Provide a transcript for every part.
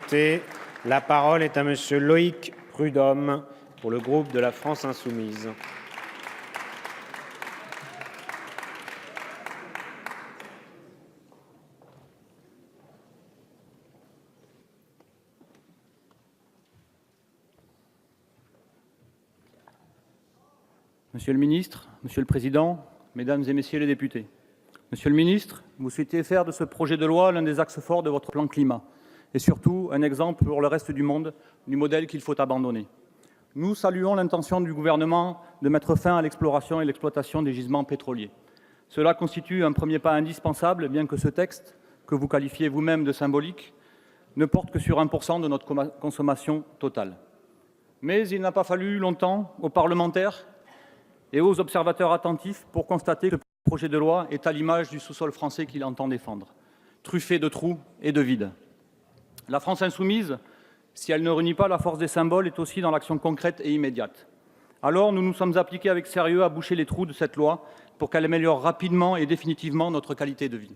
députés. La parole est à monsieur Loïc Prud'homme pour le groupe de la France insoumise. Monsieur le ministre, Monsieur le Président, Mesdames et Messieurs les députés, Monsieur le ministre, vous souhaitez faire de ce projet de loi l'un des axes forts de votre plan climat et surtout un exemple pour le reste du monde du modèle qu'il faut abandonner. Nous saluons l'intention du gouvernement de mettre fin à l'exploration et l'exploitation des gisements pétroliers. Cela constitue un premier pas indispensable, bien que ce texte, que vous qualifiez vous-même de symbolique, ne porte que sur 1% de notre consommation totale. Mais il n'a pas fallu longtemps aux parlementaires et aux observateurs attentifs pour constater que le projet de loi est à l'image du sous-sol français qu'il entend défendre, truffé de trous et de vides. La France insoumise, si elle ne renie pas la force des symboles, est aussi dans l'action concrète et immédiate. Alors nous nous sommes appliqués avec sérieux à boucher les trous de cette loi pour qu'elle améliore rapidement et définitivement notre qualité de vie.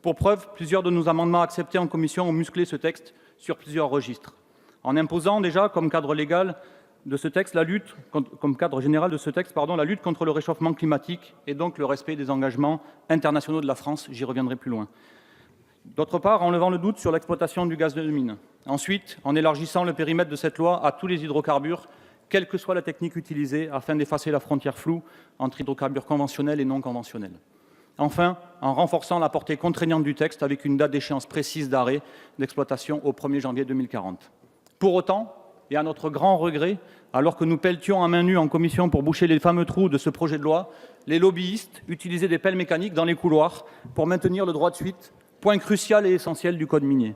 Pour preuve, plusieurs de nos amendements acceptés en commission ont musclé ce texte sur plusieurs registres, en imposant déjà comme cadre légal de ce texte, comme cadre général de ce texte, la lutte contre le réchauffement climatique et donc le respect des engagements internationaux de la France. J'y reviendrai plus loin. D'autre part, en levant le doute sur l'exploitation du gaz de mine. Ensuite, en élargissant le périmètre de cette loi à tous les hydrocarbures, quelle que soit la technique utilisée, afin d'effacer la frontière floue entre hydrocarbures conventionnels et non conventionnels. Enfin, en renforçant la portée contraignante du texte avec une date d'échéance précise d'arrêt d'exploitation au 1er janvier 2040. Pour autant, et à notre grand regret, alors que nous pelletions à main nue en commission pour boucher les fameux trous de ce projet de loi, les lobbyistes utilisaient des pelles mécaniques dans les couloirs pour maintenir le droit de suite, point crucial et essentiel du code minier.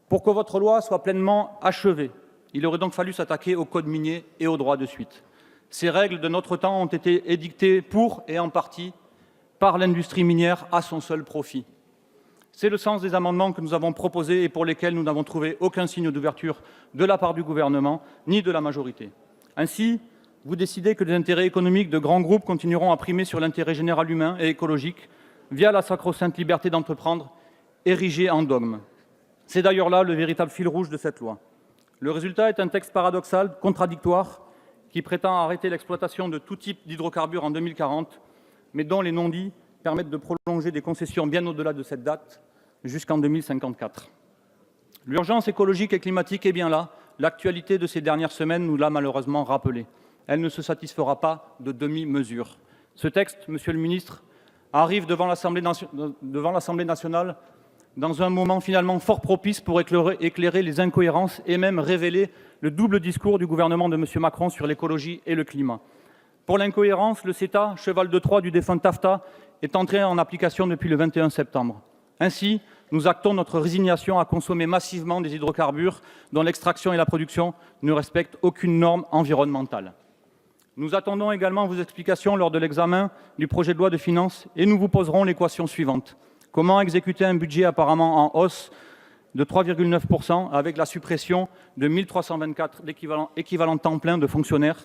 Pour que votre loi soit pleinement achevée, il aurait donc fallu s'attaquer au code minier et au droit de suite. Ces règles de notre temps ont été édictées pour et en partie par l'industrie minière à son seul profit. C'est le sens des amendements que nous avons proposés et pour lesquels nous n'avons trouvé aucun signe d'ouverture de la part du gouvernement ni de la majorité. Ainsi, vous décidez que les intérêts économiques de grands groupes continueront à primer sur l'intérêt général humain et écologique via la sacro-sainte liberté d'entreprendre, érigée en dogme. C'est d'ailleurs là le véritable fil rouge de cette loi. Le résultat est un texte paradoxal, contradictoire, qui prétend arrêter l'exploitation de tout type d'hydrocarbures en 2040, mais dont les non-dits permettent de prolonger des concessions bien au-delà de cette date, jusqu'en 2054. L'urgence écologique et climatique est bien là. L'actualité de ces dernières semaines nous l'a malheureusement rappelé. Elle ne se satisfera pas de demi-mesures. Ce texte, Monsieur le ministre, arrive devant l'Assemblée nationale dans un moment finalement fort propice pour éclairer les incohérences et même révéler le double discours du gouvernement de M. Macron sur l'écologie et le climat. Pour l'incohérence, le CETA, cheval de Troie du défunt TAFTA, est entré en application depuis le 21 septembre. Ainsi, nous actons notre résignation à consommer massivement des hydrocarbures dont l'extraction et la production ne respectent aucune norme environnementale. Nous attendons également vos explications lors de l'examen du projet de loi de finances et nous vous poserons l'équation suivante. Comment exécuter un budget apparemment en hausse de 3,9% avec la suppression de 1 324 équivalents temps plein de fonctionnaires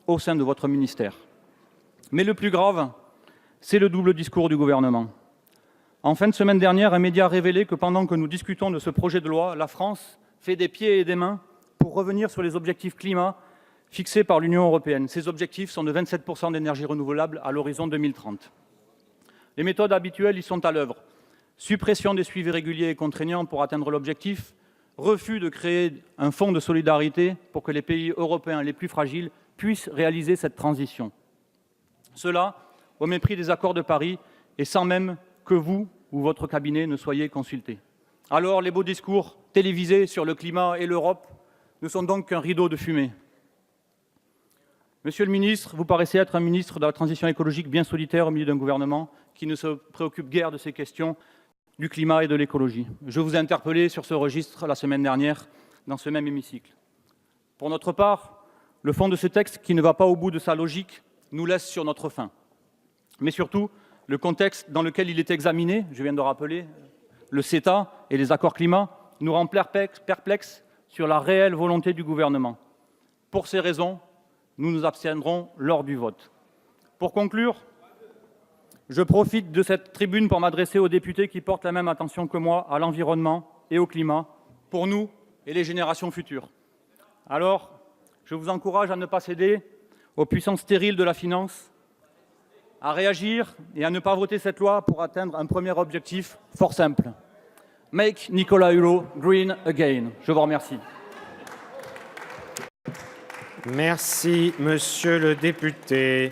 au sein de votre ministère? Mais le plus grave, c'est le double discours du gouvernement. En fin de semaine dernière, un média a révélé que pendant que nous discutons de ce projet de loi, la France fait des pieds et des mains pour revenir sur les objectifs climat fixés par l'Union européenne. Ces objectifs sont de 27% d'énergie renouvelable à l'horizon 2030. Les méthodes habituelles y sont à l'œuvre. Suppression des suivis réguliers et contraignants pour atteindre l'objectif, refus de créer un fonds de solidarité pour que les pays européens les plus fragiles puissent réaliser cette transition. Cela au mépris des accords de Paris et sans même que vous ou votre cabinet ne soyez consultés. Alors, les beaux discours télévisés sur le climat et l'Europe ne sont donc qu'un rideau de fumée. Monsieur le ministre, vous paraissez être un ministre de la transition écologique bien solitaire au milieu d'un gouvernement qui ne se préoccupe guère de ces questions du climat et de l'écologie. Je vous ai interpellé sur ce registre la semaine dernière dans ce même hémicycle. Pour notre part, le fond de ce texte, qui ne va pas au bout de sa logique, nous laisse sur notre faim. Mais surtout, le contexte dans lequel il est examiné, je viens de rappeler, le CETA et les accords climat, nous rend perplexes sur la réelle volonté du gouvernement. Pour ces raisons, nous nous abstiendrons lors du vote. Pour conclure, je profite de cette tribune pour m'adresser aux députés qui portent la même attention que moi à l'environnement et au climat. Pour nous, et les générations futures. Alors, je vous encourage à ne pas céder aux puissances stériles de la finance, à réagir et à ne pas voter cette loi pour atteindre un premier objectif fort simple. Make Nicolas Hulot green again. Je vous remercie. Merci, monsieur le député.